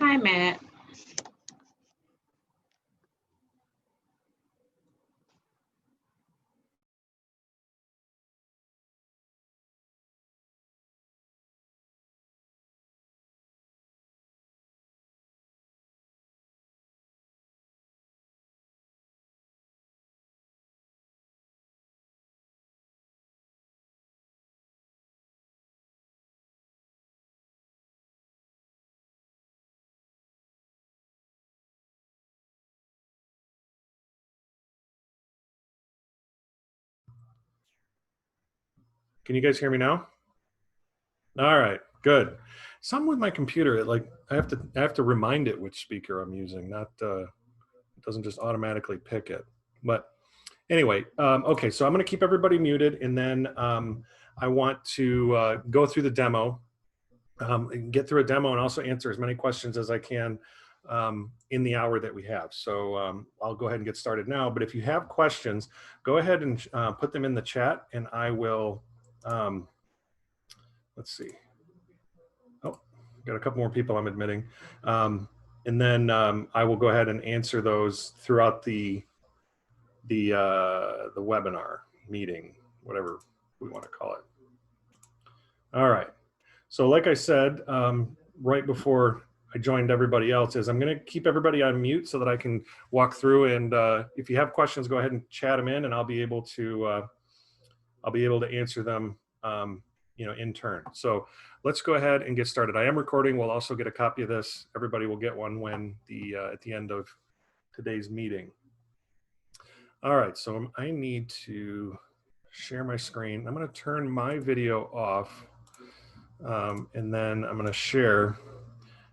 time it. Can you guys hear me now? All right, good. Something with my computer, I have to remind it which speaker I'm using, not it doesn't just automatically pick it. But anyway, okay, so I'm going to keep everybody muted, and then I want to go through the demo, get through a demo, and also answer as many questions as I can in the hour that we have. So I'll go ahead and get started now. But if you have questions, go ahead and put them in the chat, and I will. Let's see. Oh, got a couple more people I'm admitting. And then I will go ahead and answer those throughout the webinar meeting, whatever we want to call it. All right. So like I said, right before I joined everybody else, is I'm going to keep everybody on mute so that I can walk through. And if you have questions, go ahead and chat them in, and I'll be able to answer them in turn. So let's go ahead and get started. I am recording. We'll also get a copy of this. Everybody will get one when at the end of today's meeting. All right, so I need to share my screen. I'm going to turn my video off, and then I'm going to share.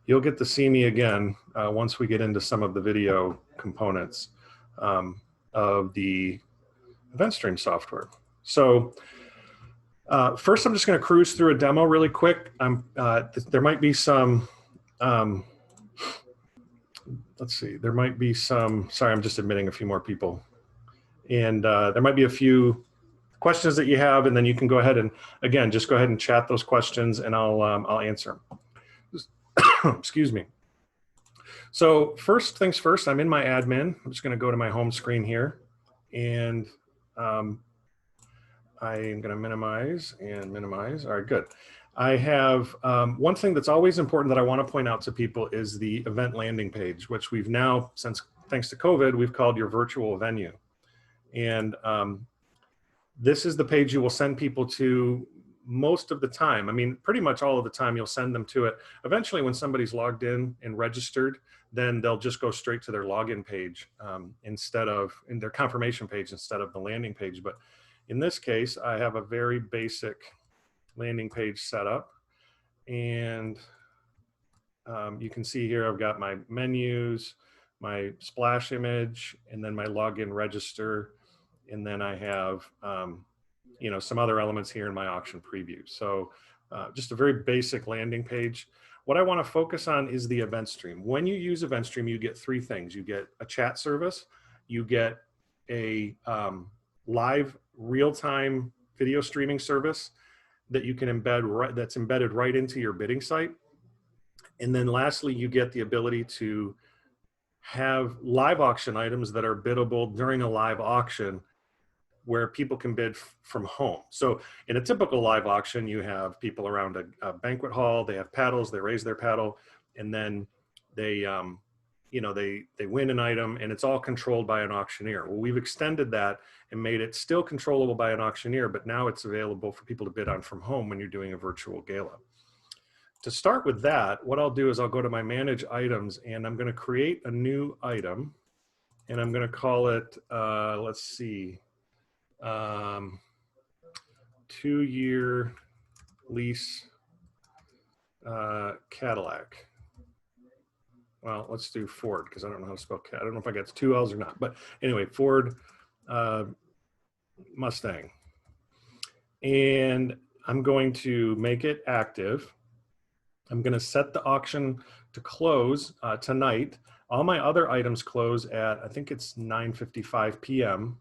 You'll get to see me again once we get into some of the video components of the EventStream software. So first, I'm just going to cruise through a demo really quick. There might be some, let's see, there might be some, sorry, I'm just admitting a few more people. And there might be a few questions that you have, and then you can go ahead and, again, just go ahead and chat those questions, and I'll answer them. Excuse me. So first things first, I'm in my admin. I'm just going to go to my home screen here, and I am going to minimize and minimize. All right, good. I have one thing that's always important that I want to point out to people is the event landing page, which we've now, thanks to COVID, we've called your virtual venue. And this is the page you will send people to most of the time. I mean, pretty much all of the time you'll send them to it. Eventually, when somebody's logged in and registered, then they'll just go straight to their login page in their confirmation page instead of the landing page. But in this case, I have a very basic landing page set up, and you can see here I've got my menus, my splash image, and then my login register, and then I have some other elements here in my auction preview. So just a very basic landing page. What I want to focus on is the EventStream. When you use EventStream, you get three things. You get a chat service, you get a live real-time video streaming service that you can embed that's embedded right into your bidding site. And then lastly, you get the ability to have live auction items that are biddable during a live auction where people can bid from home. So in a typical live auction, you have people around a banquet hall, they have paddles, they raise their paddle, and then they win an item, and it's all controlled by an auctioneer. Well, we've extended that and made it still controllable by an auctioneer, but now it's available for people to bid on from home when you're doing a virtual gala. To start with that, what I'll do is I'll go to my manage items, and I'm going to create a new item, and I'm going to call it, let's see, 2-year lease Cadillac. Well, let's do Ford, because I don't know how to spell Cadillac. I don't know if I got 2 L's or not. But anyway, Ford Mustang. And I'm going to make it active. I'm going to set the auction to close tonight. All my other items close at, I think it's 9:55 p.m.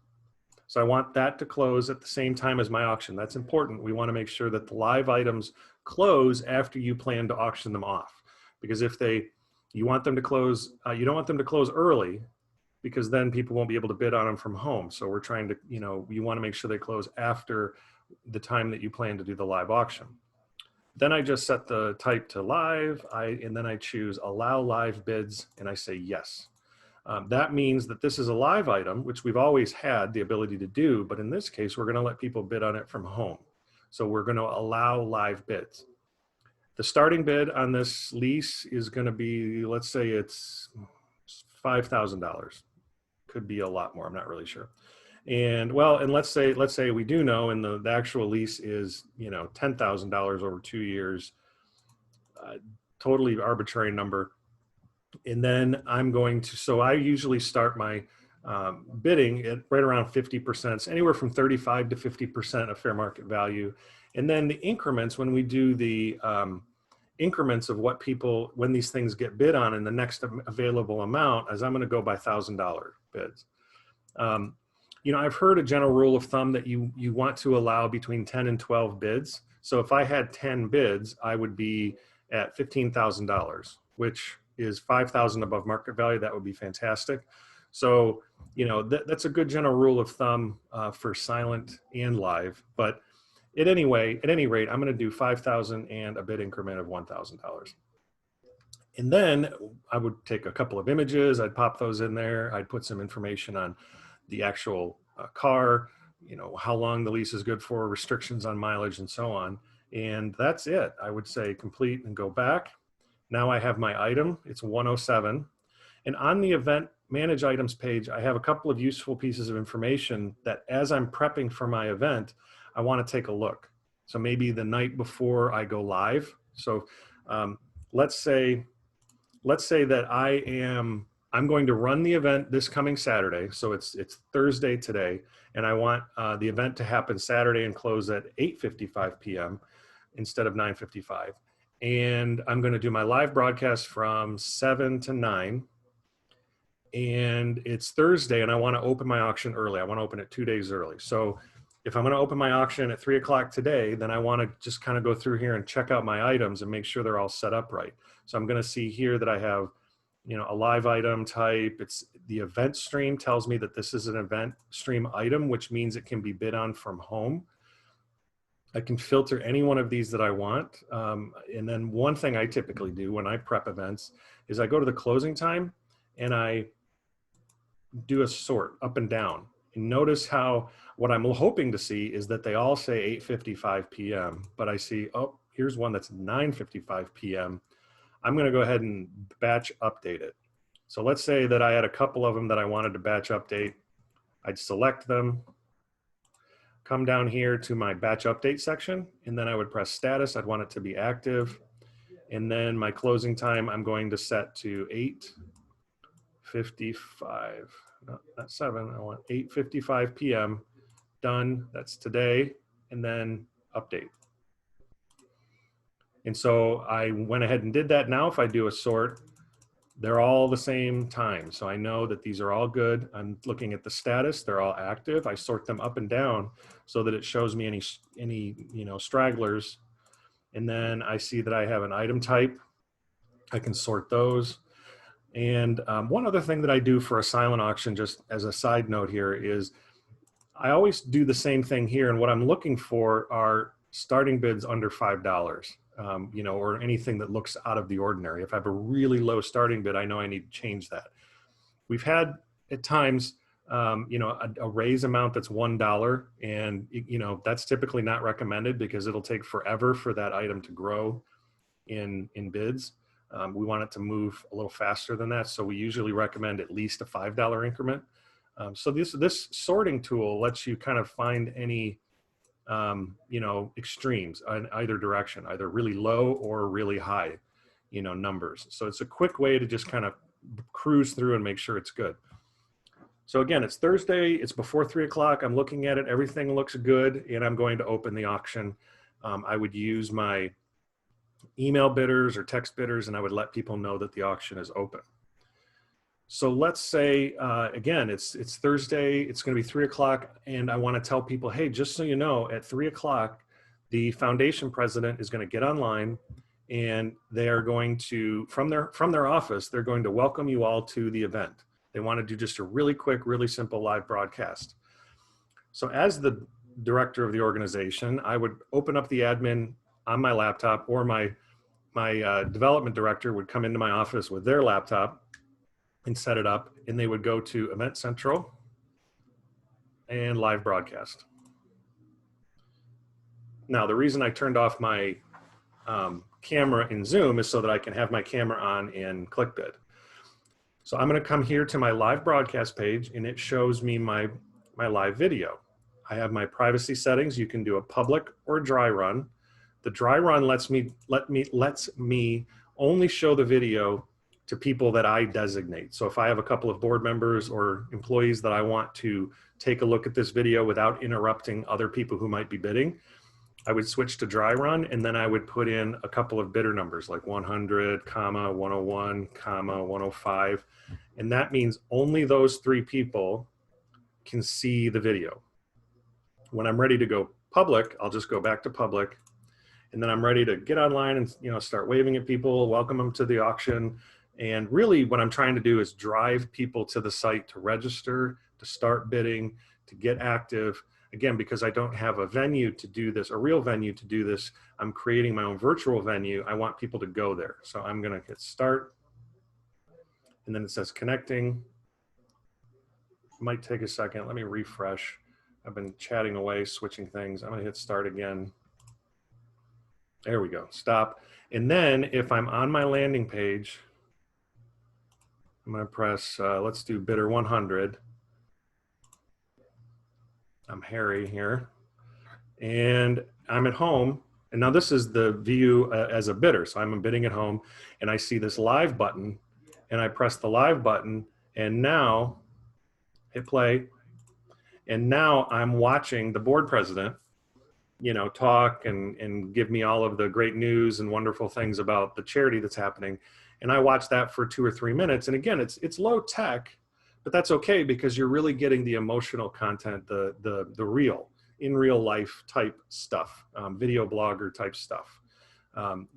So I want that to close at the same time as my auction. That's important. We want to make sure that the live items close after you plan to auction them off. Because if they You want them to close, you don't want them to close early because then people won't be able to bid on them from home. So we're trying to, you want to make sure they close after the time that you plan to do the live auction. Then I just set the type to live, and then I choose allow live bids, and I say yes. That means that this is a live item, which we've always had the ability to do, but in this case, we're gonna let people bid on it from home. So we're gonna allow live bids. The starting bid on this lease is gonna be, let's say it's $5,000. Could be a lot more, I'm not really sure. And well, and let's say we do know, and the actual lease is, $10,000 over 2 years, totally arbitrary number. And then I'm going to, so I usually start my bidding at right around 50%, anywhere from 35 to 50% of fair market value. And then the increments, when we do the increments of what people, when these things get bid on in the next available amount, as I'm going to go by $1,000 bids. I've heard a general rule of thumb that you want to allow between 10 and 12 bids. So if I had 10 bids, I would be at $15,000, which is 5,000 above market value. That would be fantastic. So, that's a good general rule of thumb for silent and live. But at any rate, I'm going to do 5,000 and a bid increment of $1,000. And then I would take a couple of images. I'd pop those in there. I'd put some information on the actual car, how long the lease is good for, restrictions on mileage, and so on. And that's it. I would say complete and go back. Now I have my item. It's 107. And on the event manage items page, I have a couple of useful pieces of information that as I'm prepping for my event, I want to take a look. So maybe the night before I go live. So let's say that I'm going to run the event this coming Saturday. So it's Thursday today, and I want the event to happen Saturday and close at 8:55 p.m. instead of 9:55. And I'm going to do my live broadcast from 7 to 9. And it's Thursday, and I want to open my auction early. I want to open it 2 days early. So if I'm going to open my auction at 3 o'clock today, then I want to just kind of go through here and check out my items and make sure they're all set up right. So I'm going to see here that I have, a live item type. It's the EventStream tells me that this is an EventStream item, which means it can be bid on from home. I can filter any one of these that I want. And then one thing I typically do when I prep events is I go to the closing time and I do a sort up and down. And notice how what I'm hoping to see is that they all say 8:55 p.m. But I see, oh, here's one that's 9:55 p.m. I'm going to go ahead and batch update it. So let's say that I had a couple of them that I wanted to batch update. I'd select them, come down here to my batch update section, and then I would press status. I'd want it to be active. And then my closing time, I'm going to set to 8:55. No, not 7. I want 8:55 p.m. Done. That's today. And then update. And so I went ahead and did that. Now, if I do a sort, they're all the same time. So I know that these are all good. I'm looking at the status. They're all active. I sort them up and down so that it shows me any stragglers. And then I see that I have an item type. I can sort those. And one other thing that I do for a silent auction, just as a side note here, is I always do the same thing here. And what I'm looking for are starting bids under $5, or anything that looks out of the ordinary. If I have a really low starting bid, I know I need to change that. We've had at times, a raise amount that's $1, and that's typically not recommended because it'll take forever for that item to grow in bids. We want it to move a little faster than that, so we usually recommend at least a $5 increment. So this sorting tool lets you kind of find any extremes in either direction, either really low or really high, numbers. So it's a quick way to just kind of cruise through and make sure it's good. So again, it's Thursday, it's before 3 o'clock. I'm looking at it, everything looks good, and I'm going to open the auction. I would use my email bidders or text bidders, and I would let people know that the auction is open. So let's say, again, it's Thursday, it's going to be 3 o'clock, and I want to tell people, hey, just so you know, at 3 o'clock, the foundation president is going to get online, and they are going to, from their office, they're going to welcome you all to the event. They want to do just a really quick, really simple live broadcast. So as the director of the organization, I would open up the admin on my laptop, or my development director would come into my office with their laptop and set it up, and they would go to Event Central and live broadcast. Now, the reason I turned off my camera in Zoom is so that I can have my camera on in ClickBid. So I'm going to come here to my live broadcast page, and it shows me my live video. I have my privacy settings. You can do a public or dry run. The dry run lets me only show the video to people that I designate. So if I have a couple of board members or employees that I want to take a look at this video without interrupting other people who might be bidding, I would switch to dry run, and then I would put in a couple of bidder numbers like 100, 101, 105. And that means only those 3 people can see the video. When I'm ready to go public, I'll just go back to public, and then I'm ready to get online and start waving at people, welcome them to the auction. And really what I'm trying to do is drive people to the site to register, to start bidding, to get active. Again, because I don't have a venue to do this, a real venue to do this, I'm creating my own virtual venue. I want people to go there. So I'm going to hit start, and then it says connecting. Might take a second. Let me refresh. I've been chatting away, switching things. I'm going to hit start again. There we go. Stop. And then if I'm on my landing page, I'm going to press, let's do bidder 100. I'm Harry here, and I'm at home. And now this is the view as a bidder. So I'm bidding at home, and I see this live button, and I press the live button, and now hit play. And now I'm watching the board president, talk and give me all of the great news and wonderful things about the charity that's happening. And I watch that for 2 or 3 minutes. And again, it's low tech, but that's okay, because you're really getting the emotional content, the real, in real life type stuff, video blogger type stuff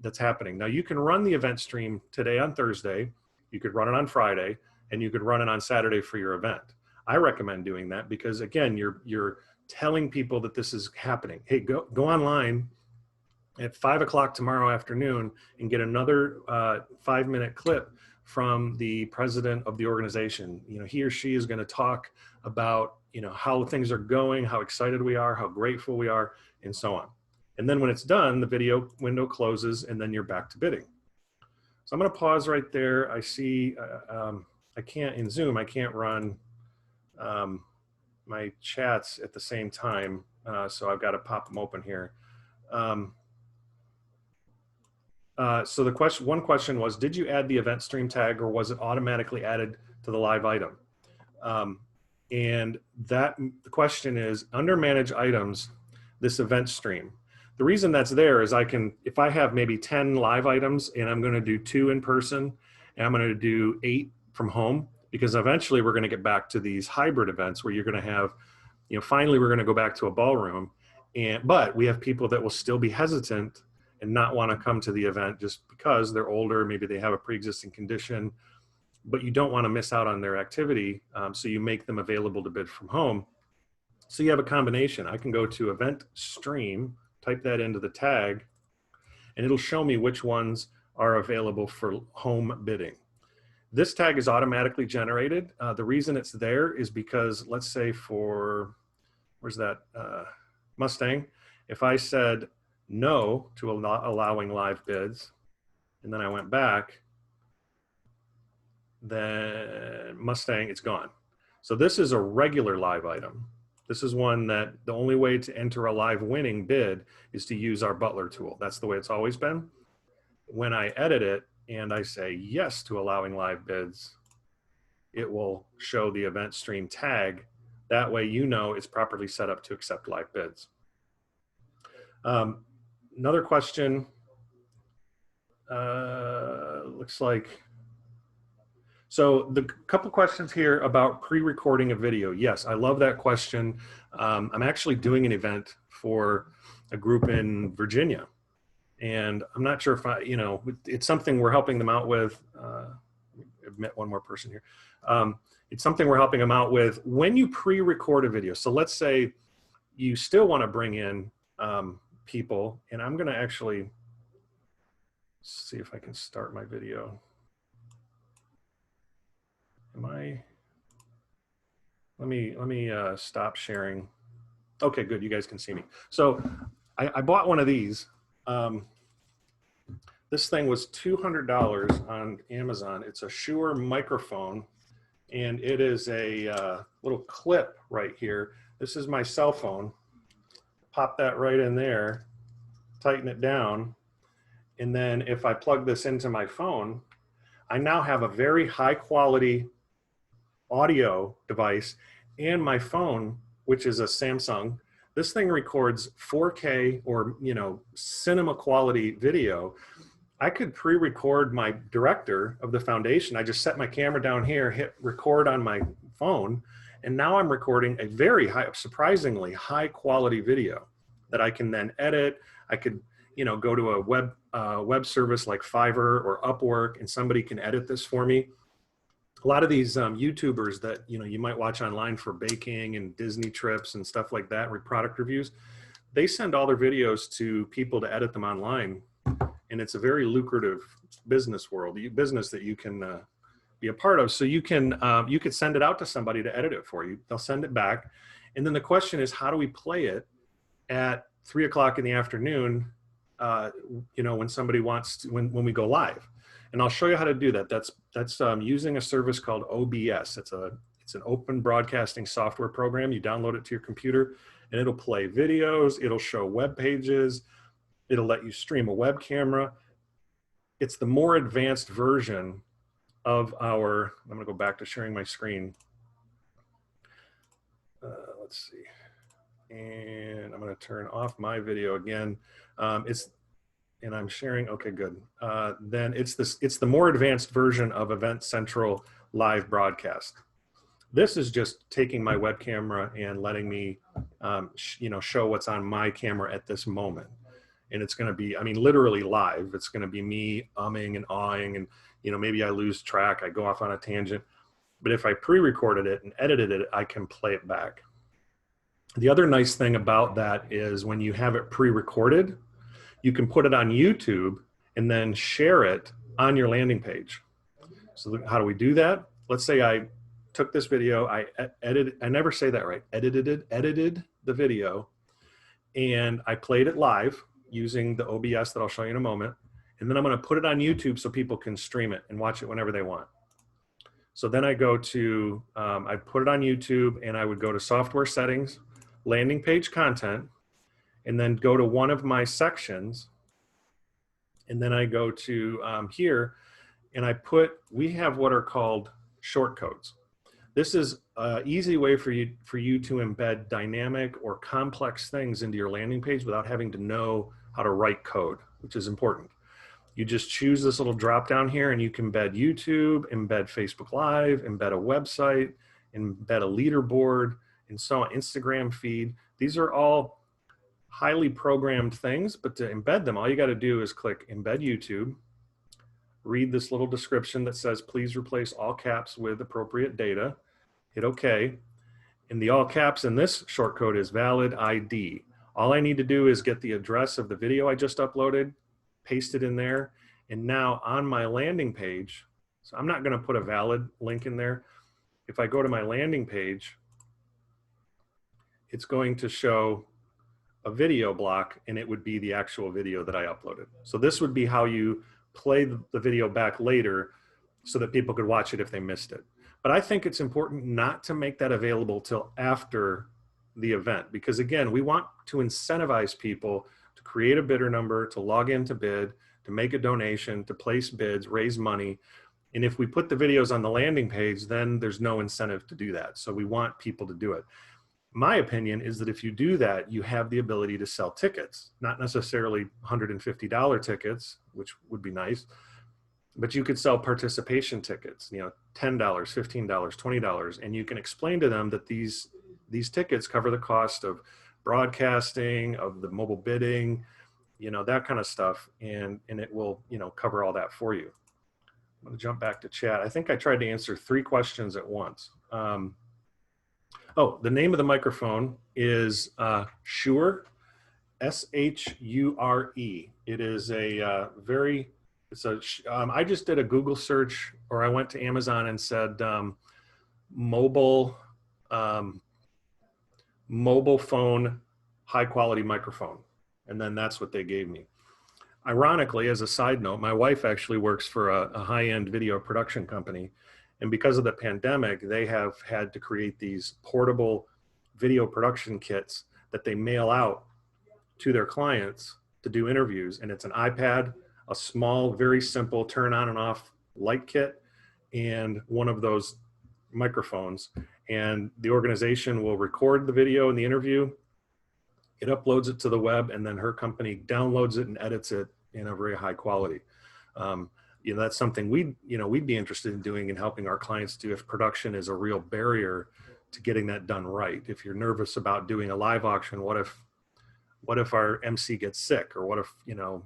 that's happening. Now you can run the event stream today on Thursday, you could run it on Friday, and you could run it on Saturday for your event. I recommend doing that because again, you're telling people that this is happening. Hey, go online at 5 o'clock tomorrow afternoon and get another 5-minute clip from the president of the organization. He or she is going to talk about, how things are going, how excited we are, how grateful we are, and so on. And then when it's done, the video window closes, and then you're back to bidding. So I'm going to pause right there. I see, I can't, in Zoom, I can't run my chats at the same time. So I've got to pop them open here. So one question was, did you add the EventStream tag, or was it automatically added to the live item? And the question is, under manage items, this EventStream. The reason that's there is if I have maybe 10 live items and I'm going to do 2 in person and I'm going to do 8 from home, because eventually we're going to get back to these hybrid events where you're going to have, finally we're going to go back to a ballroom, but we have people that will still be hesitant and not want to come to the event just because they're older, maybe they have a pre-existing condition, but you don't want to miss out on their activity, so you make them available to bid from home. So you have a combination. I can go to EventStream, type that into the tag, and it'll show me which ones are available for home bidding. This tag is automatically generated. The reason it's there is because, let's say for, where's that, Mustang, if I said no to allowing live bids, and then I went back, then Mustang, it's gone. So this is a regular live item. This is one that the only way to enter a live winning bid is to use our Butler tool. That's the way it's always been. When I edit it and I say yes to allowing live bids, it will show the EventStream tag. That way it's properly set up to accept live bids. Another question, looks like, so the couple questions here about pre-recording a video. Yes, I love that question. I'm actually doing an event for a group in Virginia, And I'm not sure if it's something we're helping them out with. I've met one more person here. It's something we're helping them out with when you pre-record a video. So let's say you still want to bring in people, and I'm going to actually see if I can start my video. Let me stop sharing. Okay, good. You guys can see me. So I bought one of these. This thing was $200 on Amazon. It's a Shure microphone, and it is a little clip right here. This is my cell phone. Pop that right in there, tighten it down, and then if I plug this into my phone, I now have a very high quality audio device, and my phone, which is a Samsung, this thing records 4K or cinema quality video. I could pre-record my director of the foundation. I just set my camera down here, hit record on my phone, and now I'm recording a very high, surprisingly high quality video that I can then edit. I could go to a web service like Fiverr or Upwork, and somebody can edit this for me. A lot of these YouTubers that you might watch online for baking and Disney trips and stuff like that, with product reviews, they send all their videos to people to edit them online, and it's a very lucrative business that you can be a part of. So you could send it out to somebody to edit it for you. They'll send it back, and then the question is, how do we play it at 3 o'clock in the afternoon? When somebody wants to, when we go live. And I'll show you how to do that. That's using a service called OBS. It's an open broadcasting software program. You download it to your computer, and it'll play videos. It'll show web pages. It'll let you stream a web camera. It's the more advanced version of I'm going to go back to sharing my screen. Let's see. And I'm going to turn off my video again. And I'm sharing. Okay, good. Then it's the more advanced version of Event Central Live Broadcast. This is just taking my web camera and letting me, show what's on my camera at this moment. And it's going to be, literally live. It's going to be me umming and awing, and maybe I lose track. I go off on a tangent. But if I pre-recorded it and edited it, I can play it back. The other nice thing about that is when you have it pre-recorded, you can put it on YouTube and then share it on your landing page. So how do we do that? Let's say I took this video, I never say that right, edited the video, and I played it live using the OBS that I'll show you in a moment. And then I'm gonna put it on YouTube so people can stream it and watch it whenever they want. So then I go to, I put it on YouTube, and I would go to software settings, landing page content, and then go to one of my sections. And then I go to here, and we have what are called shortcodes. This is an easy way for you to embed dynamic or complex things into your landing page without having to know how to write code, which is important. You just choose this little drop down here, and you can embed YouTube, embed Facebook Live, embed a website, embed a leaderboard, and so on, Instagram feed. These are all highly programmed things, but to embed them, all you got to do is click Embed YouTube, read this little description that says, please replace all caps with appropriate data, hit OK. And the all caps in this shortcode is valid ID. All I need to do is get the address of the video I just uploaded, paste it in there, and now on my landing page, so I'm not going to put a valid link in there. If I go to my landing page, it's going to show a video block, and it would be the actual video that I uploaded. So this would be how you play the video back later so that people could watch it if they missed it. But I think it's important not to make that available till after the event, because again, we want to incentivize people to create a bidder number, to log in to bid, to make a donation, to place bids, raise money. And if we put the videos on the landing page, then there's no incentive to do that. So we want people to do it. My opinion is that if you do that, you have the ability to sell tickets, not necessarily $150 tickets, which would be nice, but you could sell participation tickets, $10, $15, $20, and you can explain to them that these tickets cover the cost of broadcasting, of the mobile bidding, you know, that kind of stuff. And it will, you know, cover all that for you. I'm going to jump back to chat. I think I tried to answer 3 questions at once. Oh, the name of the microphone is Shure, S-H-U-R-E. It is a I just did a Google search, or I went to Amazon and said mobile phone, high quality microphone. And then that's what they gave me. Ironically, as a side note, my wife actually works for a high-end video production company. And because of the pandemic, they have had to create these portable video production kits that they mail out to their clients to do interviews. And it's an iPad, a small, very simple turn on and off light kit, and one of those microphones. And the organization will record the video in the interview. It uploads it to the web, and then her company downloads it and edits it in a very high quality. You know, that's something we'd be interested in doing and helping our clients do if production is a real barrier to getting that done right. If you're nervous about doing a live auction, what if our MC gets sick, or what if, you know,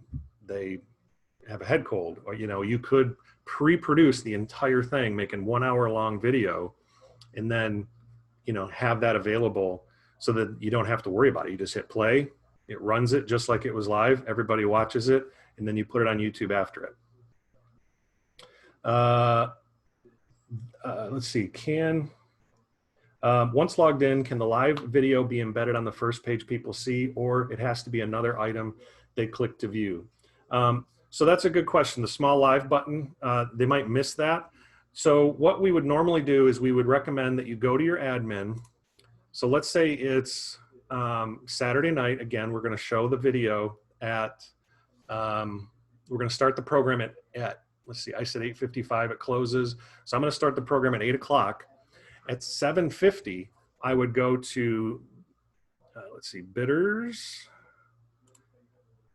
they have a head cold, or, you know, you could pre-produce the entire thing, making 1 hour long video, and then, you know, have that available so that you don't have to worry about it. You just hit play, it runs it just like it was live, everybody watches it, and then you put it on YouTube after it. Let's see, once logged in, can the live video be embedded on the first page people see, or it has to be another item they click to view? So that's a good question. The small live button, they might miss that. So what we would normally do is we would recommend that you go to your admin. So let's say it's Saturday night. Again, we're going to show the video at, we're going to start the program at let's see, I said 8:55, it closes. So I'm going to start the program at 8 o'clock. At 7:50, I would go to, let's see, bidders,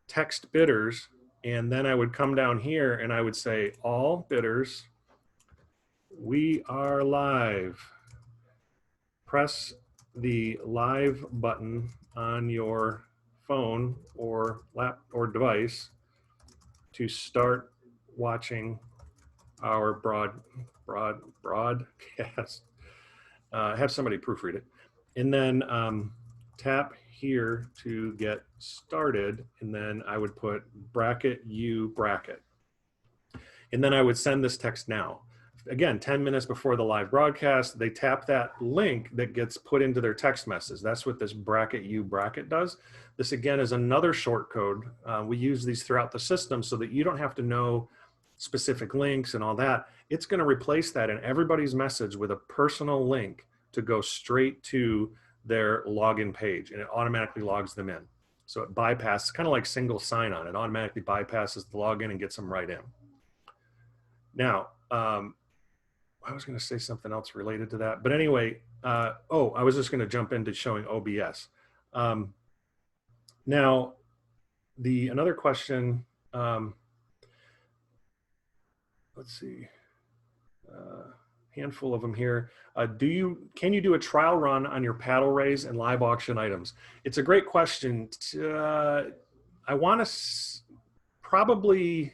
text bidders, and then I would come down here and I would say, all bidders, we are live. Press the live button on your phone or laptop or device to start watching our broadcast. Have somebody proofread it, and then tap here to get started, and then I would put bracket U bracket, and then I would send this text now. Again, 10 minutes before the live broadcast, they tap that link that gets put into their text message. That's what this bracket U bracket does. This again is another short code. We use these throughout the system so that you don't have to know specific links and all that. It's going to replace that in everybody's message with a personal link to go straight to their login page, and it automatically logs them in. So it bypasses, kind of like single sign-on. It automatically bypasses the login and gets them right in. Now, I was going to say something else related to that, but anyway, oh, I was just going to jump into showing OBS. Now, another question, let's see, handful of them here. Can you do a trial run on your paddle raise and live auction items? It's a great question. I want to probably,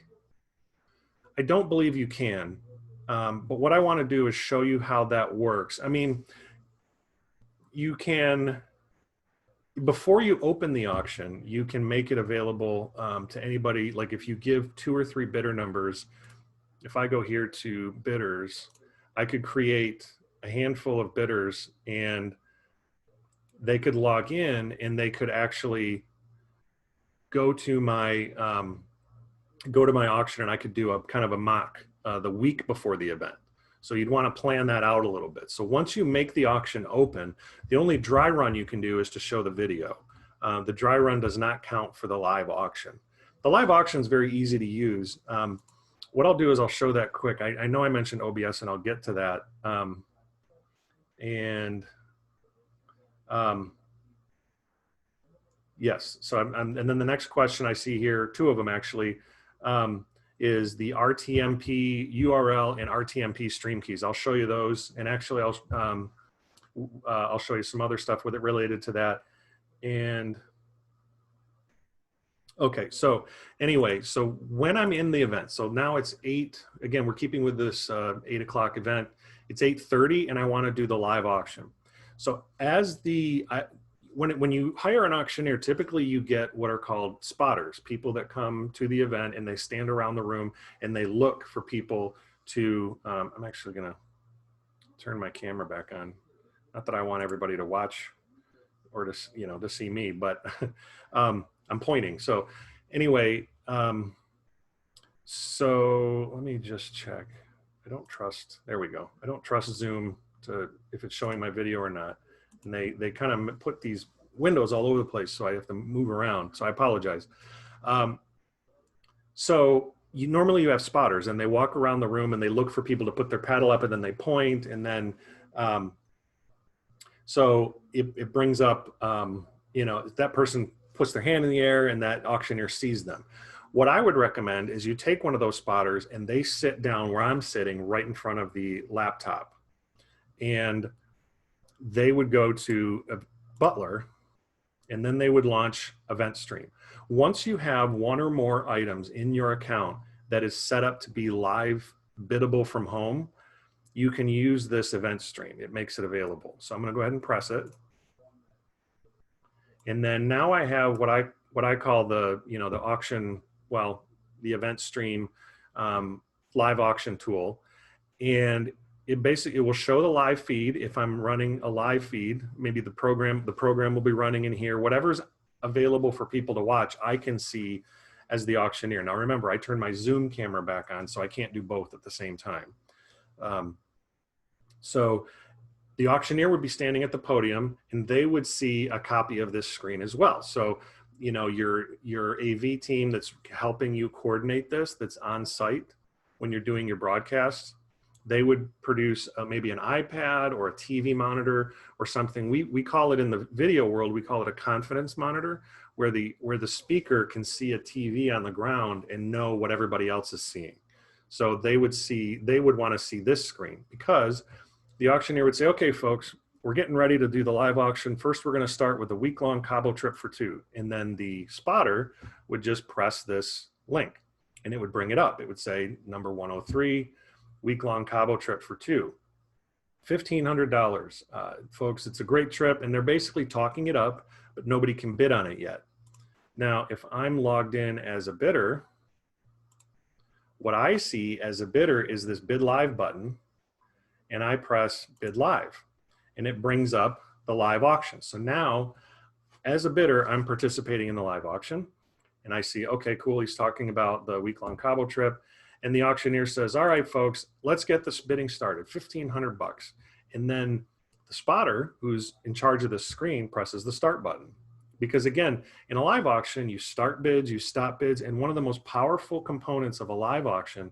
I don't believe you can, but what I want to do is show you how that works. I mean, you can, before you open the auction, you can make it available to anybody. Like if you give 2 or 3 bidder numbers, if I go here to bidders, I could create a handful of bidders and they could log in and they could actually go to my auction, and I could do a kind of a mock the week before the event. So you'd want to plan that out a little bit. So once you make the auction open, the only dry run you can do is to show the video. The dry run does not count for the live auction. The live auction is very easy to use. What I'll do is I'll show that quick. I know I mentioned OBS and I'll get to that. Yes, so and then the next question I see here, 2 of them actually, is the RTMP URL and RTMP stream keys. I'll show you those, and actually I'll show you some other stuff with it related to that. And Okay, so anyway, so when I'm in the event, so now it's 8, again, we're keeping with this 8 o'clock event. It's 8:30 and I want to do the live auction. So as when you hire an auctioneer, typically you get what are called spotters, people that come to the event and they stand around the room and they look for people to, I'm actually going to turn my camera back on. Not that I want everybody to watch or to, to see me, but I'm pointing. So anyway, so let me just check. I don't trust, there we go. I don't trust Zoom to, if it's showing my video or not. And they kind of put these windows all over the place, so I have to move around. So I apologize. So normally you have spotters and they walk around the room and they look for people to put their paddle up and then they point and then, so it brings up, that person puts their hand in the air and that auctioneer sees them. What I would recommend is you take one of those spotters and they sit down where I'm sitting right in front of the laptop. And they would go to a Butler and then they would launch EventStream. Once you have one or more items in your account that is set up to be live biddable from home, you can use this EventStream. It makes it available. So I'm going to go ahead and press it. And then now I have what I call the, the auction, well, the EventStream live auction tool. And it will show the live feed. If I'm running a live feed, maybe the program will be running in here. Whatever's available for people to watch, I can see as the auctioneer. Now remember, I turned my Zoom camera back on, so I can't do both at the same time. So the auctioneer would be standing at the podium and they would see a copy of this screen as well. So, your AV team that's helping you coordinate this, that's on site when you're doing your broadcasts, they would produce maybe an iPad or a TV monitor or something. We call it, in the video world, we call it a confidence monitor, where the speaker can see a TV on the ground and know what everybody else is seeing. So they would want to see this screen, because the auctioneer would say, okay, folks, we're getting ready to do the live auction. First, we're going to start with a week-long Cabo trip for 2. And then the spotter would just press this link and it would bring it up. It would say number 103, week-long Cabo trip for 2, $1,500. Folks, it's a great trip. And they're basically talking it up, but nobody can bid on it yet. Now, if I'm logged in as a bidder, what I see as a bidder is this bid live button, and I press bid live and it brings up the live auction. So now as a bidder, I'm participating in the live auction and I see, okay, cool. He's talking about the week-long Cabo trip. And the auctioneer says, all right, folks, let's get this bidding started, $1,500. And then the spotter, who's in charge of the screen, presses the start button. Because again, in a live auction, you start bids, you stop bids. And one of the most powerful components of a live auction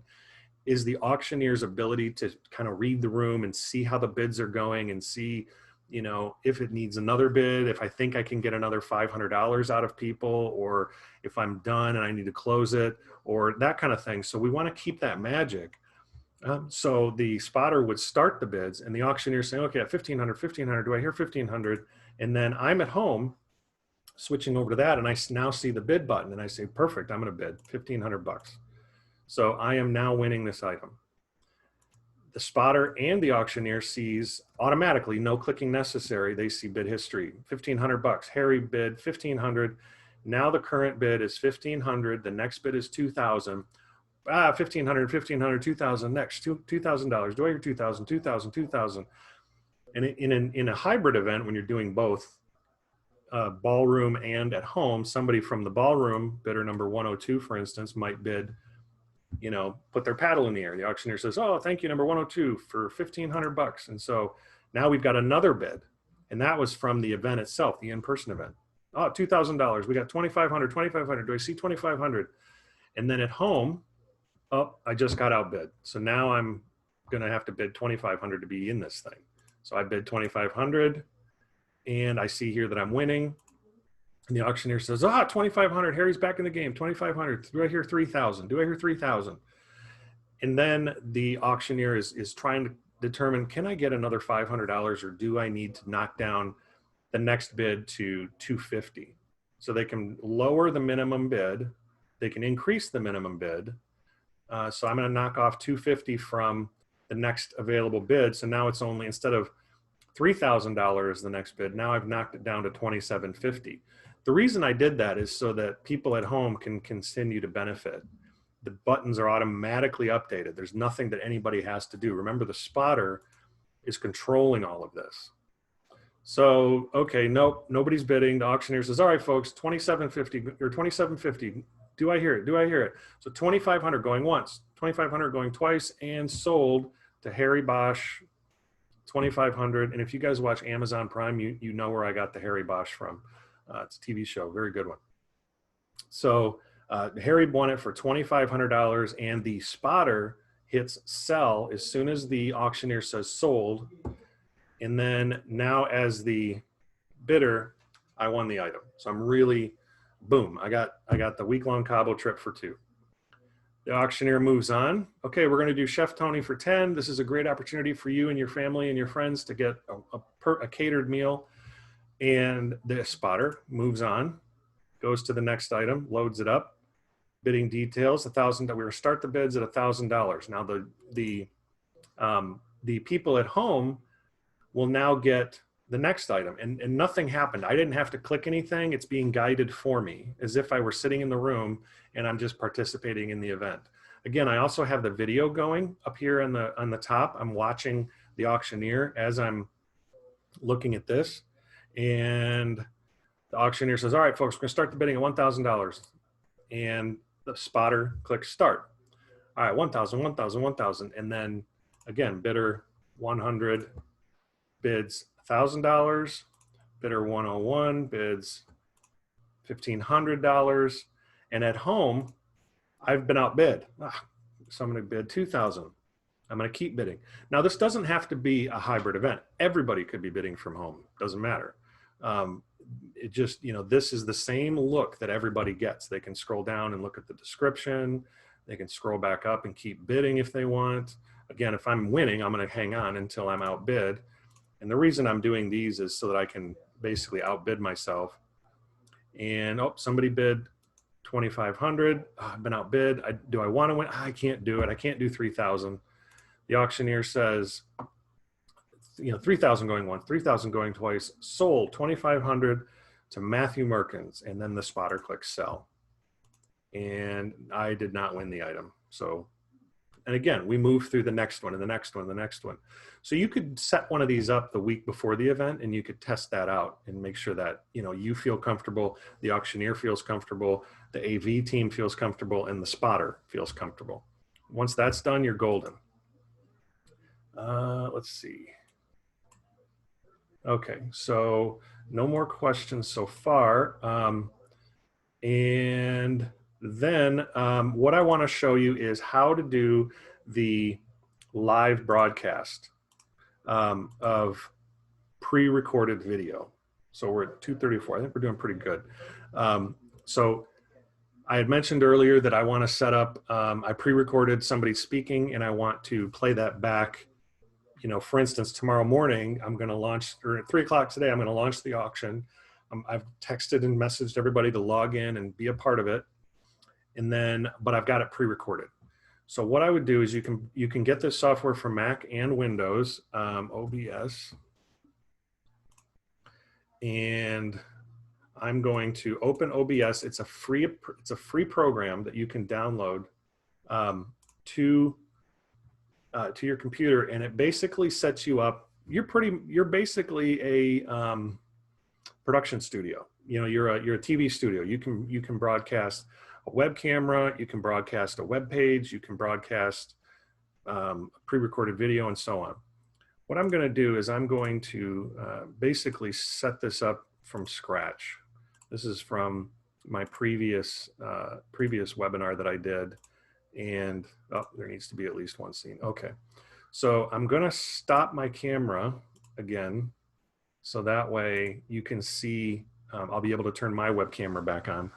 is the auctioneer's ability to kind of read the room and see how the bids are going and see, if it needs another bid, if I think I can get another $500 out of people, or if I'm done and I need to close it, or that kind of thing. So we want to keep that magic. So the spotter would start the bids and the auctioneer saying, okay, at 1,500, do I hear 1,500? And then I'm at home switching over to that and I now see the bid button and I say, perfect, I'm going to bid $1,500. So I am now winning this item. The spotter and the auctioneer sees automatically, no clicking necessary. They see bid history, $1,500. Harry bid 1,500. Now the current bid is 1,500. The next bid is 2,000. 1,500, 1,500, 2,000. Next, $2,000. Do I hear 2,000? 2,000, 2,000. And in a hybrid event, when you're doing both ballroom and at home, somebody from the ballroom, bidder number 102, for instance, might bid, put their paddle in the air. The auctioneer says, oh, thank you, number 102 for $1,500. And so now we've got another bid. And that was from the event itself, the in-person event. Oh, $2,000. We got 2,500, 2,500. Do I see 2,500? And then at home, oh, I just got outbid. So now I'm going to have to bid 2,500 to be in this thing. So I bid 2,500 and I see here that I'm winning. And the auctioneer says, 2,500, Harry's back in the game, 2,500. Do I hear 3,000? Do I hear 3,000? And then the auctioneer is trying to determine, can I get another $500 or do I need to knock down the next bid to 250? So they can lower the minimum bid. They can increase the minimum bid. So I'm going to knock off 250 from the next available bid. So now it's only, instead of $3,000 the next bid, now I've knocked it down to $2,750. The reason I did that is so that people at home can continue to benefit. The buttons are automatically updated. There's nothing that anybody has to do. Remember, the spotter is controlling all of this. So, okay, nope, nobody's bidding. The auctioneer says, all right, folks, 2,750 or 2,750. Do I hear it? Do I hear it? So 2,500 going once, 2,500 going twice, and sold to Harry Bosch, 2,500. And if you guys watch Amazon Prime, you know where I got the Harry Bosch from. It's a TV show, very good one. So Harry won it for $2,500, and the spotter hits sell as soon as the auctioneer says sold. And then now as the bidder, I won the item. So I'm really, boom, I got the week-long Cabo trip for 2. The auctioneer moves on. Okay, we're going to do Chef Tony for 10. This is a great opportunity for you and your family and your friends to get a catered meal. And the spotter moves on, goes to the next item, loads it up. Bidding details, $1,000. We're going to start the bids at $1,000. Now the people at home will now get the next item, and nothing happened. I didn't have to click anything. It's being guided for me as if I were sitting in the room and I'm just participating in the event. Again, I also have the video going up here on the top. I'm watching the auctioneer as I'm looking at this, and the auctioneer says, all right, folks, we're gonna start the bidding at $1,000. And the spotter clicks start. All right, 1,000, 1,000, 1,000. And then again, bidder 100 bids $1,000. Bidder 101 bids $1,500. And at home, I've been outbid. So I'm going to bid 2,000. I'm going to keep bidding. Now, this doesn't have to be a hybrid event. Everybody could be bidding from home. Doesn't matter. It just, this is the same look that everybody gets. They can scroll down and look at the description. They can scroll back up and keep bidding if they want. Again, if I'm winning, I'm going to hang on until I'm outbid. And the reason I'm doing these is so that I can basically outbid myself. And somebody bid 2,500. I've been outbid. Do I want to win? I can't do it. I can't do 3,000. The auctioneer says, 3,000 going once, 3,000 going twice, sold 2,500 to Matthew Merkins, and then the spotter clicks sell. And I did not win the item. So, and again, we move through the next one and the next one, and the next one. So you could set one of these up the week before the event, and you could test that out and make sure that, you feel comfortable, the auctioneer feels comfortable, the AV team feels comfortable, and the spotter feels comfortable. Once that's done, you're golden. Let's see. Okay, so no more questions so far. And then what I want to show you is how to do the live broadcast of pre-recorded video. So we're at 2:34. I think we're doing pretty good. So I had mentioned earlier that I want to set up, I pre-recorded somebody speaking, and I want to play that back. For instance, tomorrow morning, I'm going to launch, or at 3 o'clock today, I'm going to launch the auction. I've texted and messaged everybody to log in and be a part of it. And then, but I've got it pre-recorded. So what I would do is you can get this software for Mac and Windows, OBS. And I'm going to open OBS. It's a free program that you can download to your computer, and it basically sets you up. You're basically a production studio. You're a TV studio. You can broadcast a web camera, you can broadcast a web page, you can broadcast pre-recorded video, and so on. What I'm going to do is I'm going to basically set this up from scratch. This is from my previous webinar that I did. And there needs to be at least one scene. Okay, so I'm going to stop my camera again, so that way you can see, I'll be able to turn my web camera back on.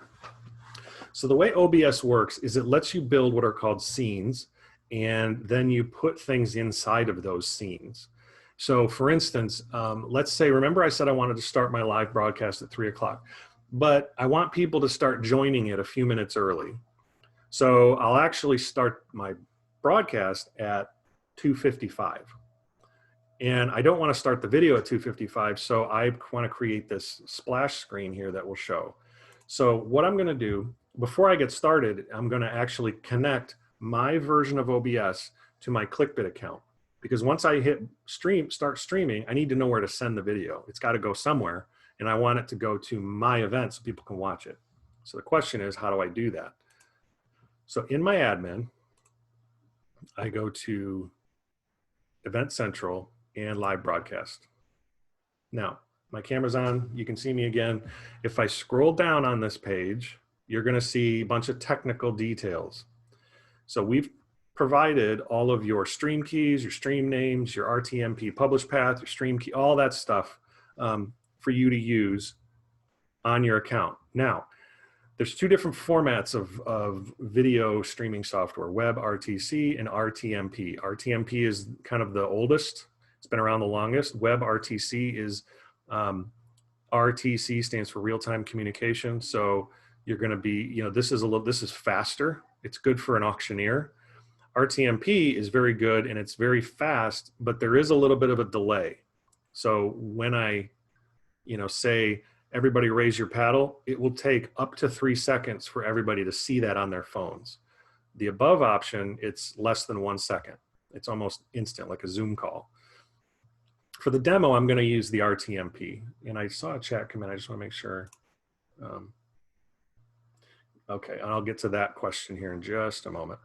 So the way OBS works is it lets you build what are called scenes, and then you put things inside of those scenes. So for instance, let's say, remember I said I wanted to start my live broadcast at 3 o'clock. but I want people to start joining it a few minutes early. So I'll actually start my broadcast at 2:55. And I don't want to start the video at 2:55, so I want to create this splash screen here that will show. So what I'm going to do, before I get started, I'm going to actually connect my version of OBS to my ClickBid account. Because once I hit start streaming, I need to know where to send the video. It's got to go somewhere, and I want it to go to my event so people can watch it. So the question is, how do I do that? So in my admin, I go to Event Central and live broadcast. Now, my camera's on, you can see me again. If I scroll down on this page, you're gonna see a bunch of technical details. So we've provided all of your stream keys, your stream names, your RTMP publish path, your stream key, all that stuff for you to use on your account. Now, there's two different formats of video streaming software, WebRTC and RTMP. RTMP is kind of the oldest. It's been around the longest. WebRTC is, RTC stands for real-time communication. So you're gonna be, this is faster. It's good for an auctioneer. RTMP is very good and it's very fast, but there is a little bit of a delay. So when I, say, everybody raise your paddle, it will take up to 3 seconds for everybody to see that on their phones. The above option, it's less than 1 second. It's almost instant, like a Zoom call. For the demo, I'm gonna use the RTMP. And I saw a chat come in, I just wanna make sure. Okay, and I'll get to that question here in just a moment.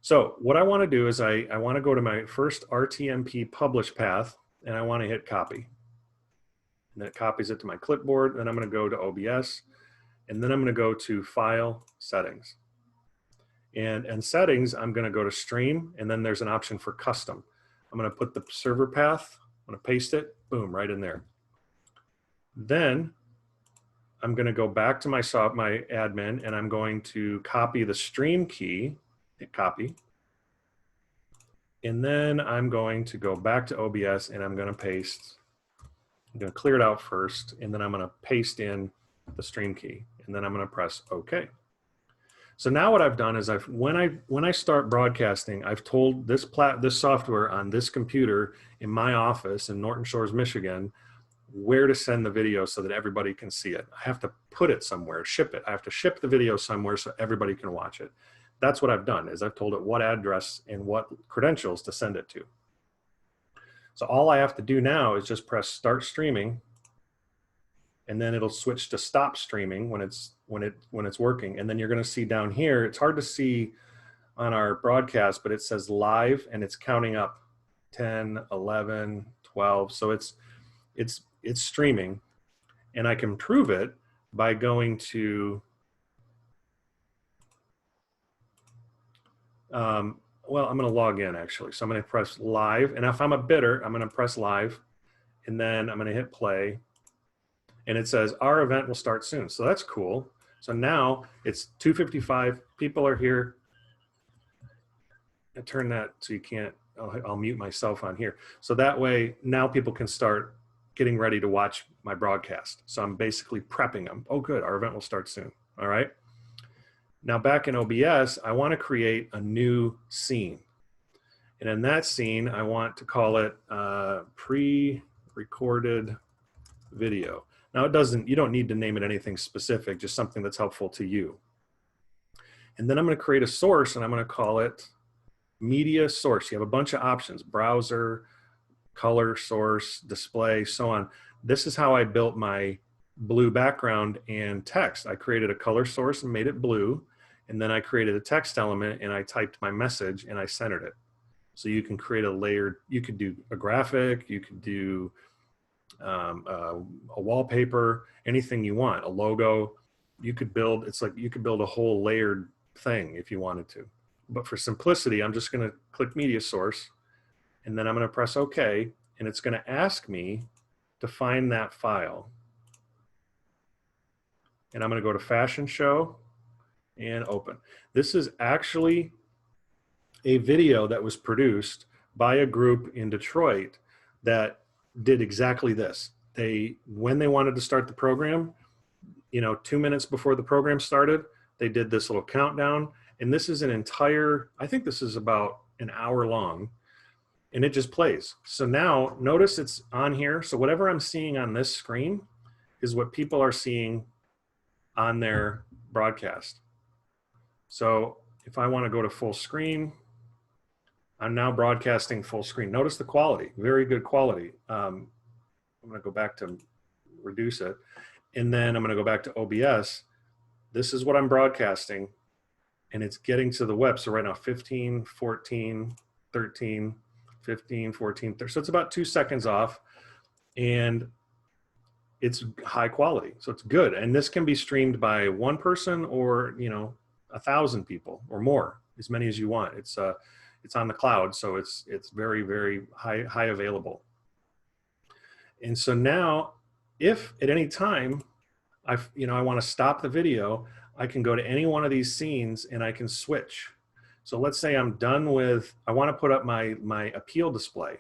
So what I wanna do is I wanna go to my first RTMP publish path and I wanna hit copy. And then it copies it to my clipboard. Then I'm gonna go to OBS and then I'm gonna go to File, Settings. And settings, I'm gonna go to Stream and then there's an option for Custom. I'm gonna put the server path, I'm gonna paste it, boom, right in there. Then I'm gonna go back to my admin and I'm going to copy the stream key, hit copy. And then I'm going to go back to OBS and I'm gonna paste, I'm gonna clear it out first and then I'm gonna paste in the stream key and then I'm gonna press OK. So now what I've done is when I start broadcasting, I've told this software on this computer in my office in Norton Shores, Michigan, where to send the video so that everybody can see it. I have to put it somewhere, ship it. I have to ship the video somewhere so everybody can watch it. That's what I've done, is I've told it what address and what credentials to send it to. So all I have to do now is just press start streaming and then it'll switch to stop streaming when it's working. And then you're gonna see down here, it's hard to see on our broadcast, but it says live and it's counting up 10, 11, 12. So it's streaming and I can prove it by going to, well, I'm gonna log in actually. So I'm gonna press live and if I'm a bidder, I'm gonna press live and then I'm gonna hit play. And it says, our event will start soon. So that's cool. So now it's 2:55, people are here. I turn that so you can't, I'll mute myself on here. So that way now people can start getting ready to watch my broadcast. So I'm basically prepping them. Oh good, our event will start soon, all right? Now back in OBS, I wanna create a new scene. And in that scene, I want to call it pre-recorded video. Now you don't need to name it anything specific, just something that's helpful to you. And then I'm gonna create a source and I'm gonna call it media source. You have a bunch of options, browser, color source, display, so on. This is how I built my blue background and text. I created a color source and made it blue. And then I created a text element and I typed my message and I centered it. So you can create a layered, you could do a graphic, you could do a wallpaper, anything you want, a logo. You could build, it's like you could build a whole layered thing if you wanted to. But for simplicity, I'm just gonna click media source and then I'm gonna press OK and it's gonna ask me to find that file. And I'm gonna go to fashion show and open. This is actually a video that was produced by a group in Detroit that did exactly this. When they wanted to start the program, you know, 2 minutes before the program started, they did this little countdown. And this is an entire, I think this is about an hour long, and it just plays. So now notice it's on here. So whatever I'm seeing on this screen is what people are seeing on their broadcast. So if I want to go to full screen, I'm now broadcasting full screen. Notice the quality, very good quality. I'm going to go back to reduce it. And then I'm going to go back to OBS. This is what I'm broadcasting, and it's getting to the web. So right now, 15, 14, 13, 15, 14, 13. So it's about 2 seconds off, and it's high quality. So it's good. And this can be streamed by one person or, you know, 1,000 people or more, as many as you want. It's on the cloud. So it's very, very high available. And so now if at any time I want to stop the video, I can go to any one of these scenes and I can switch. So let's say I'm done with, I want to put up my appeal display.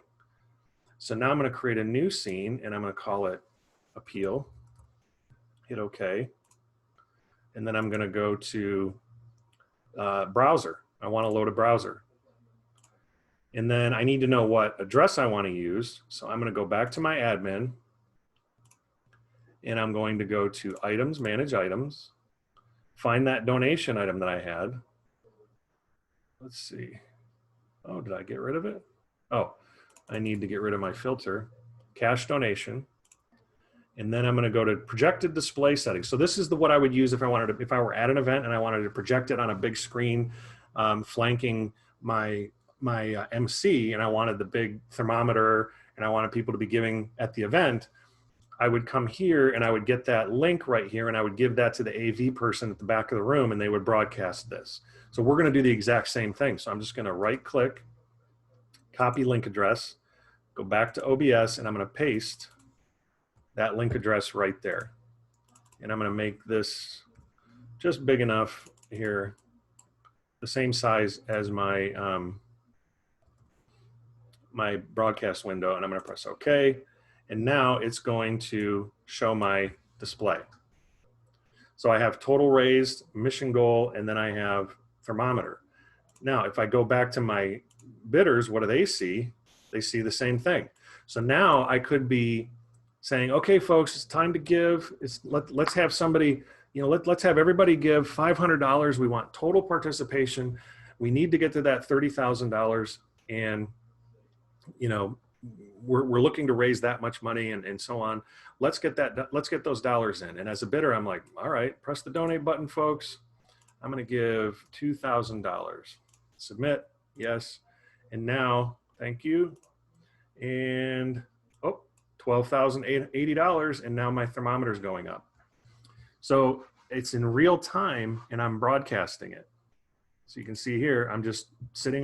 So now I'm going to create a new scene and I'm going to call it appeal, hit OK. And then I'm going to go to browser. I want to load a browser. And then I need to know what address I want to use. So I'm going to go back to my admin, and I'm going to go to items, manage items, find that donation item that I had. Let's see. Oh, did I get rid of it? Oh, I need to get rid of my filter, cash donation. And then I'm going to go to projected display settings. So this is what I would use if I wanted to, if I were at an event and I wanted to project it on a big screen, flanking my MC, and I wanted the big thermometer and I wanted people to be giving at the event. I would come here and I would get that link right here and I would give that to the AV person at the back of the room and they would broadcast this. So we're going to do the exact same thing. So I'm just going to right click, copy link address, go back to OBS, and I'm going to paste that link address right there. And I'm going to make this just big enough here, the same size as my my broadcast window, and I'm going to press OK. And now it's going to show my display. So I have total raised, mission goal, and then I have thermometer. Now, if I go back to my bidders, what do they see? They see the same thing. So now I could be saying, okay, folks, it's time to give. Let's have somebody, let's have everybody give $500. We want total participation. We need to get to that $30,000. And, we're looking to raise that much money and so on. Let's get those dollars in. And as a bidder, I'm like, all right, press the donate button, folks. I'm going to give $2,000. Submit. Yes. And now, thank you. And $12,080. And now my thermometer is going up. So it's in real time and I'm broadcasting it. So you can see here, I'm just sitting.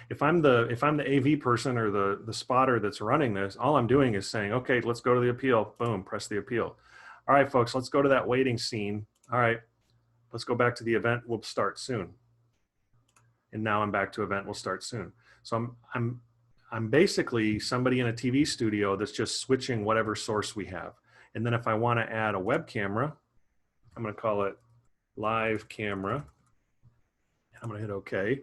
If I'm the AV person or the spotter that's running this, all I'm doing is saying, okay, let's go to the appeal. Boom, press the appeal. All right, folks, let's go to that waiting scene. All right, let's go back to the event. We'll start soon. And now I'm back to event. We'll start soon. So I'm basically somebody in a TV studio that's just switching whatever source we have. And then if I want to add a web camera, I'm going to call it live camera. I'm going to hit OK.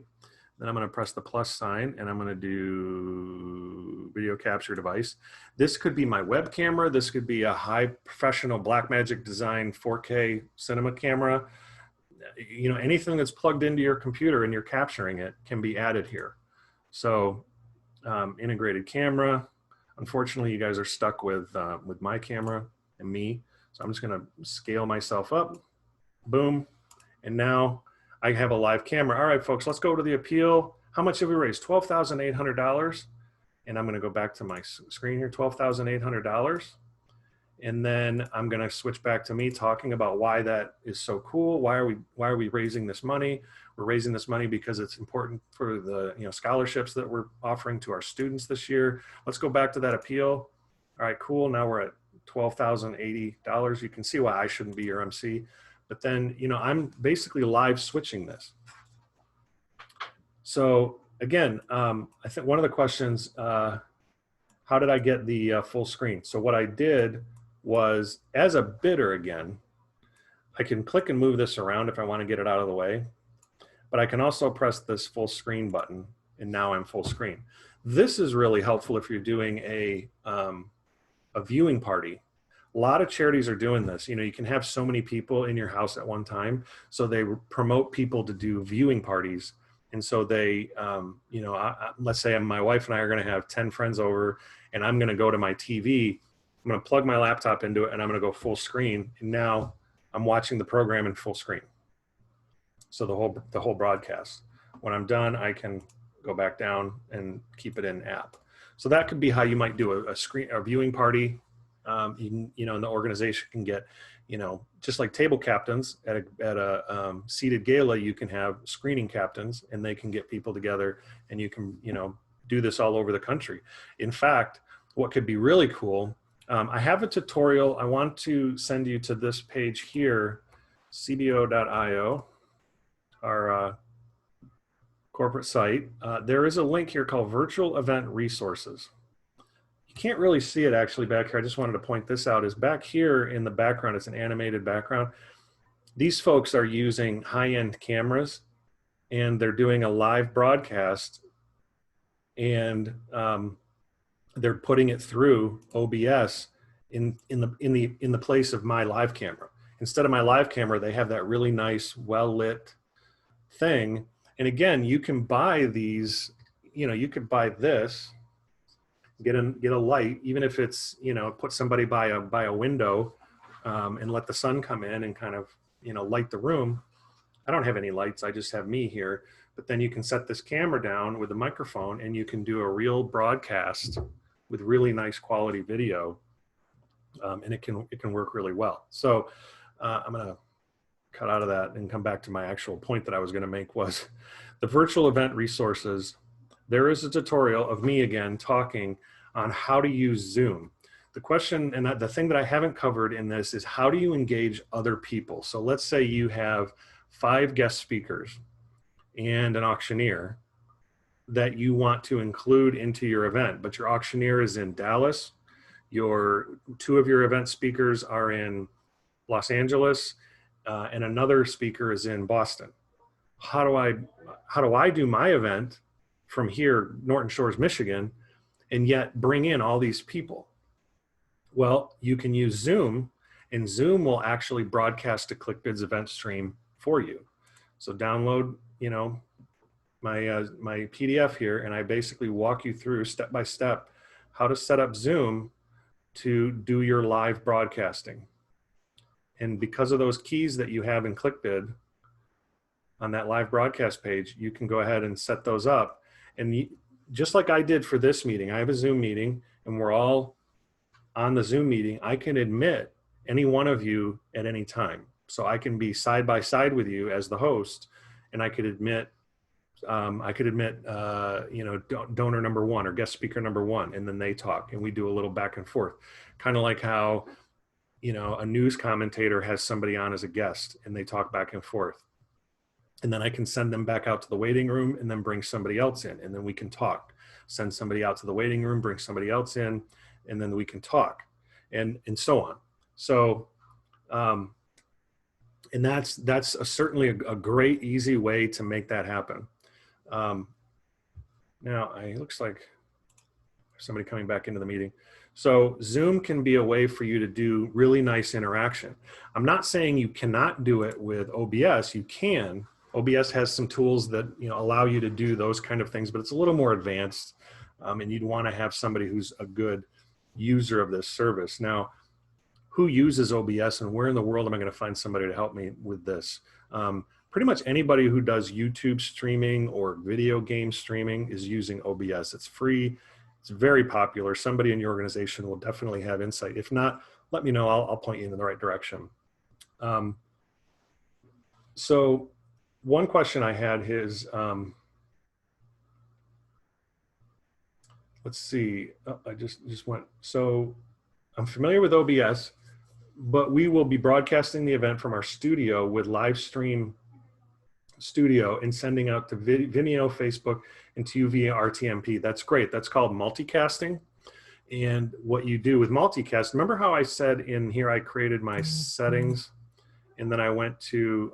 Then I'm going to press the plus sign and I'm going to do video capture device. This could be my web camera. This could be a high professional Blackmagic design 4K cinema camera. Anything that's plugged into your computer and you're capturing it can be added here. So integrated camera. Unfortunately, you guys are stuck with my camera and me. So I'm just going to scale myself up. Boom. And now I have a live camera. All right, folks, let's go to the appeal. How much have we raised? $12,800. And I'm going to go back to my screen here, $12,800. And then I'm going to switch back to me talking about why that is so cool. Why are we raising this money? We're raising this money because it's important for the scholarships that we're offering to our students this year. Let's go back to that appeal. All right, cool. Now we're at $12,080. You can see why I shouldn't be your MC. But then, I'm basically live switching this. So again, I think one of the questions, how did I get the full screen? So what I did was, as a bidder again, I can click and move this around if I want to get it out of the way, but I can also press this full screen button, and now I'm full screen. This is really helpful if you're doing a viewing party. A lot of charities are doing this. You know, you can have so many people in your house at one time, so they promote people to do viewing parties. And so they, you know, let's say my wife and I are going to have 10 friends over, and I'm going to go to my TV. I'm going to plug my laptop into it, and I'm going to go full screen. And now I'm watching the program in full screen. So the whole broadcast. When I'm done, I can go back down and keep it in app. So that could be how you might do a viewing party. You know, and the organization can get, you know, just like table captains at a seated gala, you can have screening captains, and they can get people together, and you can, you know, do this all over the country. In fact, what could be really cool, I have a tutorial. I want to send you to this page here, cbo.io, our corporate site. There is a link here called Virtual Event Resources. You can't really see it actually back here. I just wanted to point this out. Is back here in the background, it's an animated background. These folks are using high-end cameras, and they're doing a live broadcast, and they're putting it through OBS in the place of my live camera. Instead of my live camera, they have that really nice, well-lit thing. And again, you can buy these, you know, you could buy this, get a light, even if it's, you know, put somebody by a window and let the sun come in and kind of, you know, light the room. I don't have any lights, I just have me here. But then you can set this camera down with a microphone, and you can do a real broadcast with really nice quality video, and it can work really well. So I'm gonna cut out of that and come back to my actual point that I was gonna make was the virtual event resources. There is a tutorial of me again talking on how to use Zoom. The question, and the thing that I haven't covered in this, is how do you engage other people? So let's say you have 5 guest speakers and an auctioneer that you want to include into your event, but your auctioneer is in Dallas, 2 of your event speakers are in Los Angeles, and another speaker is in Boston. How do I do my event from here, Norton Shores, Michigan, and yet bring in all these people? Well, you can use Zoom, and Zoom will actually broadcast to ClickBid's EventStream for you. So download, you know, my PDF here, and I basically walk you through step by step how to set up Zoom to do your live broadcasting. And because of those keys that you have in ClickBid on that live broadcast page, you can go ahead and set those up. And just like I did for this meeting, I have a Zoom meeting, and we're all on the Zoom meeting. I can admit any one of you at any time. So I can be side by side with you as the host, and I could admit, you know, donor number 1 or guest speaker number 1, and then they talk, and we do a little back and forth, kind of like how, you know, a news commentator has somebody on as a guest, and they talk back and forth. And then I can send them back out to the waiting room, and then bring somebody else in, and then we can talk. Send somebody out to the waiting room, bring somebody else in, and then we can talk, and so on. So, and that's certainly a great, easy way to make that happen. Now, it looks like there's somebody coming back into the meeting. So Zoom can be a way for you to do really nice interaction. I'm not saying you cannot do it with OBS. You can. OBS has some tools that, you know, allow you to do those kind of things, but it's a little more advanced, and you'd want to have somebody who's a good user of this service. Now, who uses OBS, and where in the world am I going to find somebody to help me with this? Pretty much anybody who does YouTube streaming or video game streaming is using OBS. It's free. It's very popular. Somebody in your organization will definitely have insight. If not, let me know. I'll point you in the right direction. So one question I had is, let's see. Oh, I just went. So I'm familiar with OBS, but we will be broadcasting the event from our studio with live stream studio and sending out to Vimeo, Facebook, and to you via RTMP. That's great. That's called multicasting. And what you do with multicast, remember how I said in here I created my settings and then I went to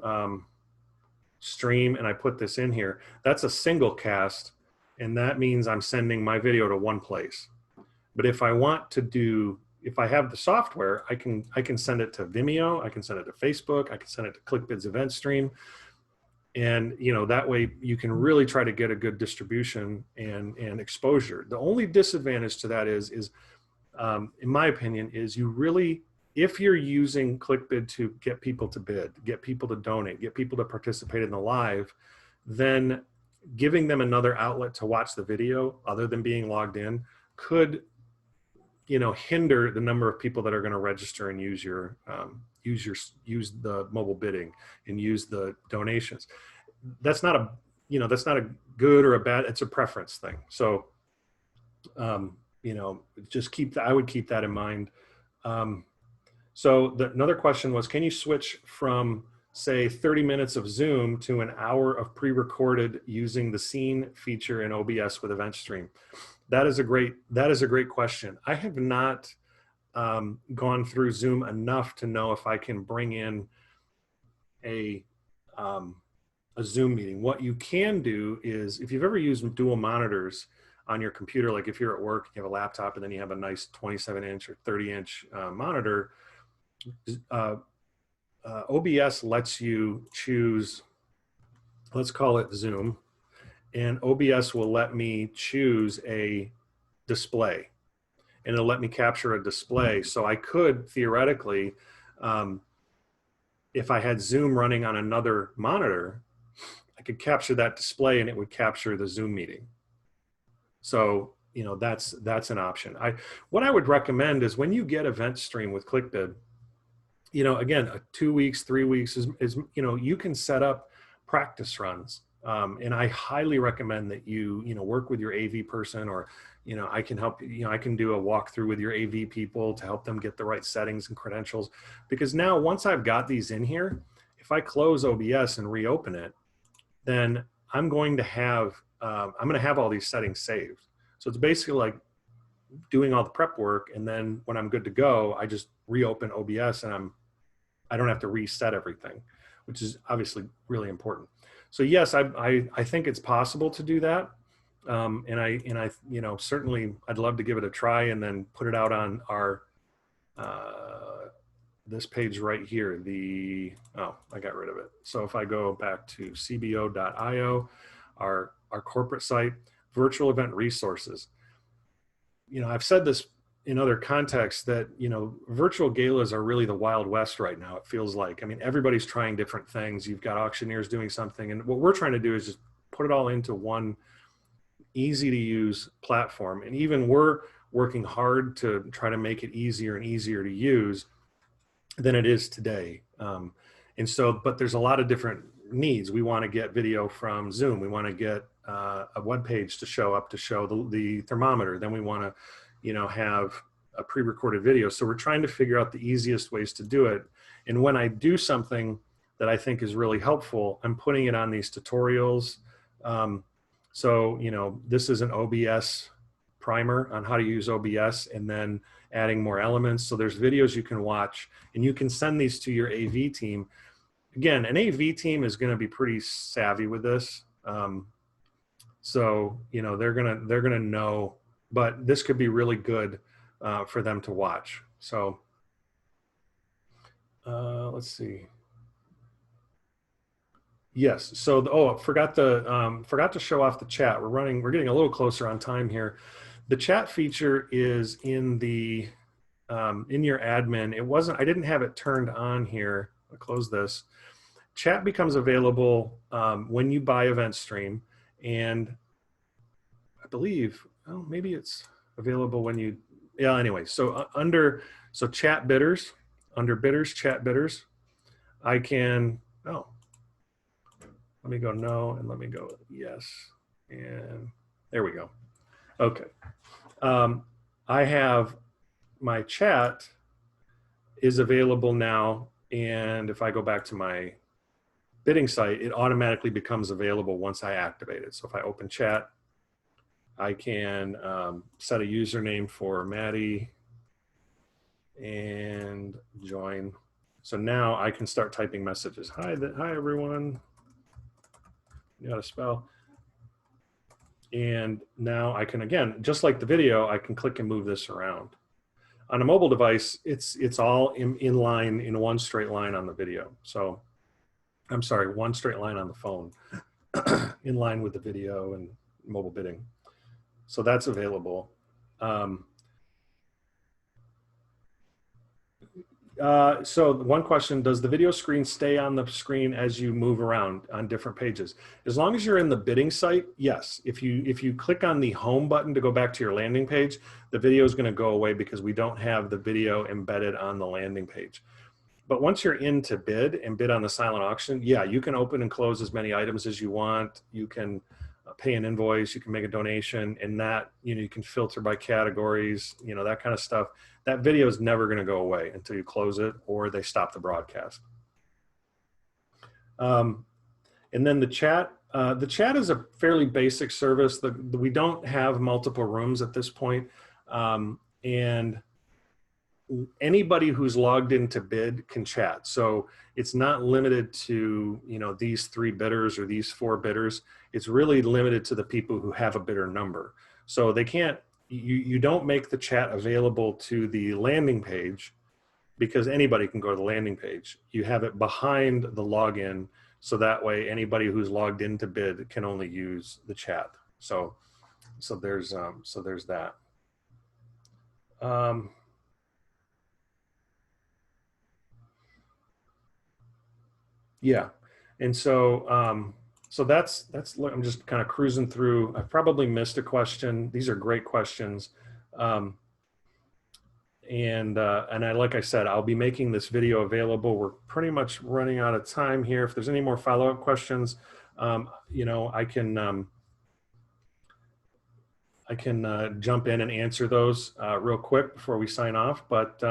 stream and I put this in here, that's a single cast, and that means I'm sending my video to one place. But if I want to do, if I have the software, I can send it to Vimeo, I can send it to Facebook, I can send it to ClickBid's EventStream. And that way you can really try to get a good distribution and exposure. The only disadvantage to that is in my opinion, is you really, if you're using ClickBid to get people to bid, get people to donate, get people to participate in the live, then giving them another outlet to watch the video other than being logged in could hinder the number of people that are going to register and use the mobile bidding and use the donations. That's not a good or a bad, it's a preference thing. So just I would keep that in mind. So another question was, can you switch from, say, 30 minutes of Zoom to an hour of pre-recorded using the scene feature in OBS with EventStream? That is a great question. I have not gone through Zoom enough to know if I can bring in a Zoom meeting. What you can do is, if you've ever used dual monitors on your computer, like if you're at work, you have a laptop and then you have a nice 27-inch or 30-inch monitor, OBS lets you choose, let's call it Zoom, and OBS will let me choose a display, and it'll let me capture a display. So I could theoretically, if I had Zoom running on another monitor, I could capture that display and it would capture the Zoom meeting. So, that's an option. What I would recommend is when you get EventStream with ClickBid, again, 2 weeks, 3 weeks is you can set up practice runs. And I highly recommend that you work with your AV person, or, I can help, I can do a walkthrough with your AV people to help them get the right settings and credentials. Because now once I've got these in here, if I close OBS and reopen it, then I'm going to have all these settings saved. So it's basically like doing all the prep work, and then when I'm good to go, I just reopen OBS and I don't have to reset everything, which is obviously really important. So yes, I think it's possible to do that, and I certainly I'd love to give it a try and then put it out on our this page right here. I got rid of it. So if I go back to cbo.io, our corporate site, virtual event resources. I've said this in other contexts that, virtual galas are really the Wild West right now. It feels like, everybody's trying different things. You've got auctioneers doing something. And what we're trying to do is just put it all into one easy to use platform. And even we're working hard to try to make it easier and easier to use than it is today. But there's a lot of different needs. We want to get video from Zoom. We want to get a web page to show the thermometer. Then we want to, have a pre-recorded video. So we're trying to figure out the easiest ways to do it. And when I do something that I think is really helpful, I'm putting it on these tutorials. This is an OBS primer on how to use OBS, and then adding more elements. So there's videos you can watch, and you can send these to your AV team. Again, an AV team is going to be pretty savvy with this. They're gonna know, but this could be really good for them to watch. So let's see. Yes. So forgot to show off the chat. We're getting a little closer on time here. The chat feature is in the in your admin. I didn't have it turned on here. I'll close this. Chat becomes available when you buy EventStream, and I believe, maybe it's available when you, anyway. So chat bidders, under bidders, chat bidders, I can, let me go no, and let me go yes, and there we go. Okay. I have my chat is available now, and if I go back to my bidding site, it automatically becomes available once I activate it. So if I open chat, I can set a username for Maddie and join. So now I can start typing messages. Hi, hi everyone. You got to spell. And now I can, again, just like the video, I can click and move this around. On a mobile device, it's all in line, in one straight line on the video. So I'm sorry, one straight line on the phone in line with the video and mobile bidding. So that's available. So one question, does the video screen stay on the screen as you move around on different pages? As long as you're in the bidding site, yes. If you click on the home button to go back to your landing page, the video is going to go away because we don't have the video embedded on the landing page. But once you're in to bid and bid on the silent auction, yeah, you can open and close as many items as you want. You can pay an invoice, you can make a donation, and that, you can filter by categories, that kind of stuff. That video is never going to go away until you close it or they stop the broadcast. And then the chat is a fairly basic service. We don't have multiple rooms at this point. And anybody who's logged into bid can chat. So it's not limited to, these 3 bidders or these 4 bidders. It's really limited to the people who have a bidder number. So they can't, you don't make the chat available to the landing page because anybody can go to the landing page. You have it behind the login. So that way anybody who's logged into bid can only use the chat. So there's that. Yeah, and so so that's I'm just kind of cruising through. I probably missed a question. These are great questions, and like I said, I'll be making this video available. We're pretty much running out of time here. If there's any more follow-up questions, I can jump in and answer those real quick before we sign off. But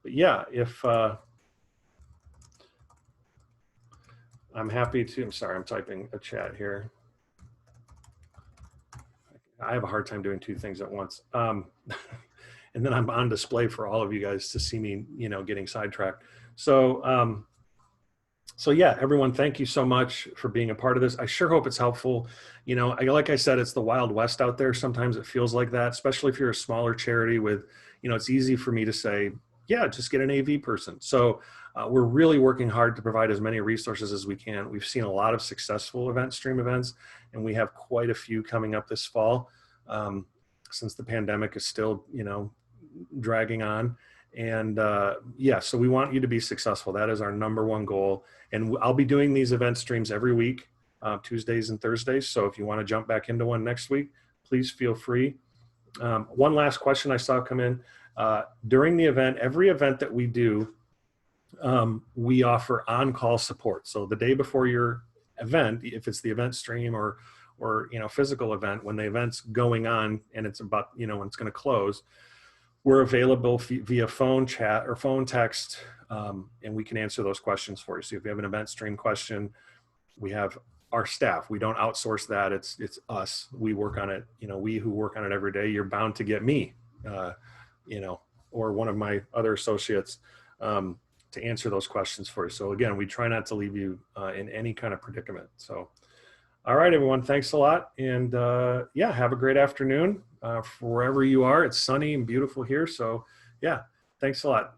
yeah, if I'm happy to, I'm sorry, I'm typing a chat here. I have a hard time doing 2 things at once. And then I'm on display for all of you guys to see me, getting sidetracked. So, so yeah, everyone, thank you so much for being a part of this. I sure hope it's helpful. Like I said, it's the Wild West out there. Sometimes it feels like that, especially if you're a smaller charity with, it's easy for me to say, yeah, just get an AV person. So we're really working hard to provide as many resources as we can. We've seen a lot of successful EventStream events, and we have quite a few coming up this fall, since the pandemic is still, dragging on. And yeah, so we want you to be successful. That is our #1 goal. And I'll be doing these event streams every week, Tuesdays and Thursdays. So if you want to jump back into one next week, please feel free. One last question I saw come in. During the event, every event that we do, we offer on-call support. So the day before your event, if it's the event stream or physical event, when the event's going on and it's about, when it's going to close, we're available via phone chat or phone text, and we can answer those questions for you. So if you have an event stream question, we have our staff. We don't outsource that. It's us. We work on it. We who work on it every day, you're bound to get me, or one of my other associates, to answer those questions for you. So again, we try not to leave you in any kind of predicament. So, all right, everyone, thanks a lot. And yeah, have a great afternoon for wherever you are. It's sunny and beautiful here. So yeah, thanks a lot.